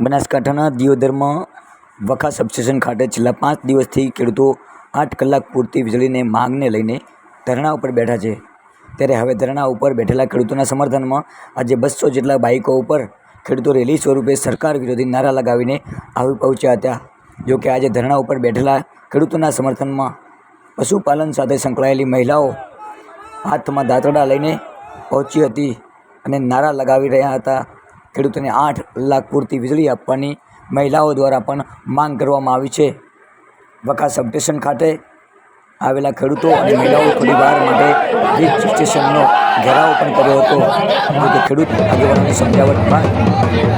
બનાસકાંઠાના દિયોદરમાં વખા સબસ્ટેશન ખાતે છેલ્લા 5 દિવસથી ખેડૂતો 8 કલાક પૂરતી વીજળીની માંગને લઈને ધરણા ઉપર બેઠા છે। ત્યારે હવે ધરણા ઉપર બેઠેલા ખેડૂતોના સમર્થનમાં આજે 200 જેટલા બાઇકો ઉપર ખેડૂતો રેલી સ્વરૂપે સરકાર વિરોધી નારા લગાવીને આવી પહોંચ્યા હતા। જો કે આજે ધરણા ઉપર બેઠેલા ખેડૂતોના સમર્થનમાં પશુપાલન સાથે સંકળાયેલી મહિલાઓ હાથમાં દાંતરડા લઈને પહોંચી હતી અને નારા લગાવી રહ્યા હતા। ખેડૂતોને 8 કલાક પૂરતી વીજળી આપવાની મહિલાઓ દ્વારા પણ માંગ કરવામાં આવી છે। વખા સબસ્ટેશન ખાતે આવેલા ખેડૂતો અને મહિલાઓ થોડી વાર માટે વીજ સ્ટેશનનો ઘેરાવ પણ કર્યો હતો। જોકે ખેડૂત આગેવાનોની સમજાવટ બાદ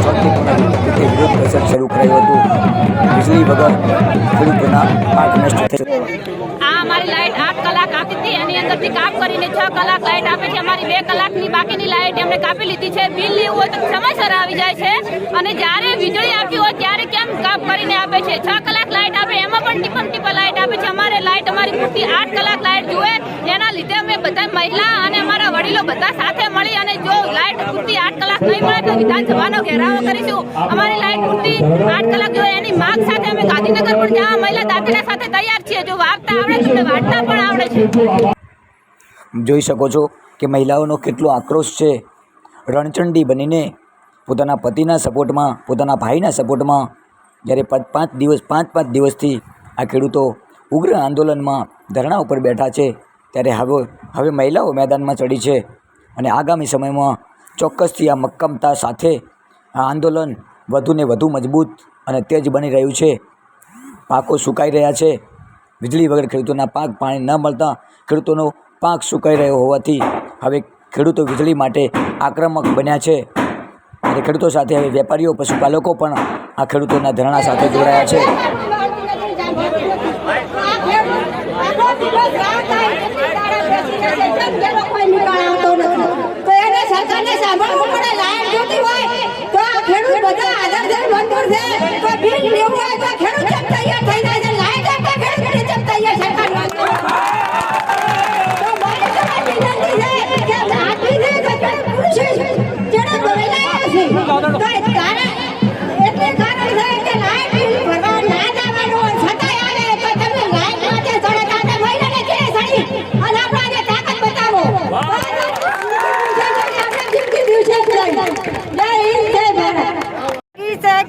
શાંતિપૂર્ણ રીતે વિરોધ પ્રદર્શન શરૂ કરાયું હતું। વીજળી વગર ખેડૂતોના પાક નષ્ટ થશે। हमारी लाइट 8 कलाक आती थी एनी अंदरથી કાપ કરીને 6 કલાક લાઇટ આપે છે। અમારી 2 કલાકની બાકીની લાઇટ એમણે કાપી લીધી છે। બિલ લેવું હોય તો સમયસર આવી જાય છે અને જ્યારે વીજળી આપી હોય ત્યારે કેમ કાપ કરીને આપે છે। 6 કલાક લાઇટ આપે એમાં પણ ટીપા લાઇટ આપે છે। અમારે લાઇટ અમારી પૂરતી 8 કલાક લાઇટ જોઈએ। એના લીધે અમે બધા મહિલા અને અમારા વડીલો બધા સાથે મળી અને જો લાઇટ પૂરતી 8 કલાક નહીં મળે તો વિધાનસભાનો ઘેરાવો કરીશું। અમારી લાઇટ પૂરતી 8 કલાક જોઈએ એની માંગ સાથે અમે ગાંધીનગર પણ જવા મહિલા દાખલા સાથે તૈયાર છીએ। જો વાગતા આવડે તો વાટતા પણ આવડે છે। જોઈ શકો છો કે મહિલાઓનો કેટલો આક્રોશ છે। રણચંડી બનીને પોતાના પતિના સપોર્ટમાં, પોતાના ભાઈના સપોર્ટમાં જ્યારે 5 દિવસથી આ ખેડૂતો ઉગ્ર આંદોલનમાં ધરણા ઉપર બેઠા છે ત્યારે હવે મહિલાઓ મેદાનમાં ચડી છે અને આગામી સમયમાં ચોક્કસથી આ મક્કમતા સાથે આ આંદોલન વધુને વધુ મજબૂત અને તેજ બની રહ્યું છે। પાકો સુકાઈ રહ્યા છે। વીજળી વગર ખેડૂતોના પાક પાણી ન મળતા ખેડૂતોનો પાક સુકાઈ રહ્યો હોવાથી હવે ખેડૂતો વીજળી માટે આક્રમક બન્યા છે અને ખેડૂતો સાથે હવે વેપારીઓ, પશુપાલકો પણ આ ખેડૂતોના ધરણા સાથે જોડાયા છે।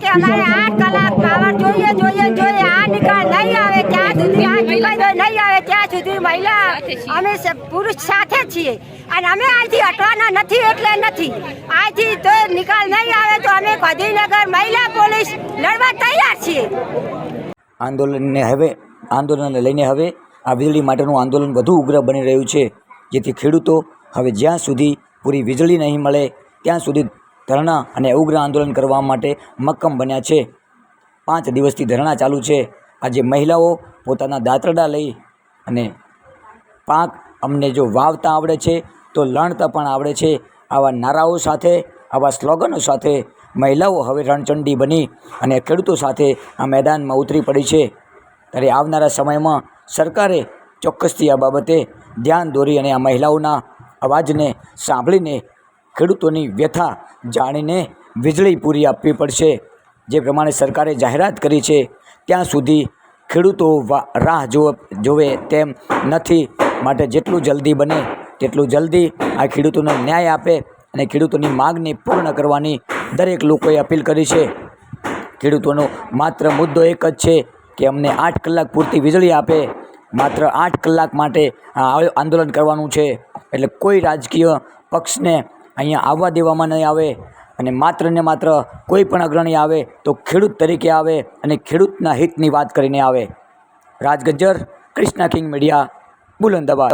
કે અમારે 8 કલાક પાવર જોઈએ આ નિકાલ નહીં આવે ત્યાં સુધી, આ નિકાલ નહીં આવે ત્યાં સુધી મહિલા અમે પુરુષ સાથે છીએ અને અમે અહીંથી હટવાના નથી એટલે નથી। અહીંથી તો નિકાલ નહીં આવે તો અમે ગાંધીનગર મહિલા પોલીસ લડવા તૈયાર છીએ। આંદોલનને લઈને હવે આ વીજળી માટેનું આંદોલન વધુ ઉગ્ર બની રહ્યું છે, જેથી ખેડૂતો હવે જ્યાં સુધી પૂરી વીજળી નહીં મળે ત્યાં સુધી ધરણા અને ઉગ્ર આંદોલન કરવા માટે મક્કમ બન્યા છે। 5 દિવસથી ધરણા ચાલુ છે। આજે મહિલાઓ પોતાના દાંતરડા લઈ અને પાક અમને જો વાવતા આવડે છે તો લણતા પણ આવડે છે, આવા નારાઓ સાથે, આવા સ્લોગનો સાથે મહિલાઓ હવે રણચંડી બની અને ખેડૂતો સાથે આ મેદાનમાં ઉતરી પડી છે। ત્યારે આવનારા સમયમાં સરકારે ચોક્કસથી આ બાબતે ધ્યાન દોરી અને આ મહિલાઓના અવાજને સાંભળીને ખેડૂતોની વ્યથા જાણીને વીજળી પૂરી આપવી પડશે। જે પ્રમાણે સરકારે જાહેરાત કરી છે ત્યાં સુધી ખેડૂતો રાહ જોવે તેમ નથી। માટે જેટલું જલ્દી બને તેટલું જલ્દી આ ખેડૂતોને ન્યાય આપે અને ખેડૂતોની માગને પૂર્ણ કરવાની દરેક લોકોએ અપીલ કરી છે। ખેડૂતોનો માત્ર મુદ્દો એક જ છે કે અમને 8 કલાક પૂરતી વીજળી આપે। માત્ર 8 કલાક માટે આંદોલન કરવાનું છે। એટલે કોઈ રાજકીય પક્ષને અહીંયા આવવા દેવામાં નહીં આવે અને માત્ર ને માત્ર કોઈ પણ અગ્રણી આવે તો ખેડૂત તરીકે આવે અને ખેડૂતના હિતની વાત કરીને આવે। રાજ ગજ્જર, ક્રિષ્ના કિંગ મીડિયા, બુલંદાબાદ।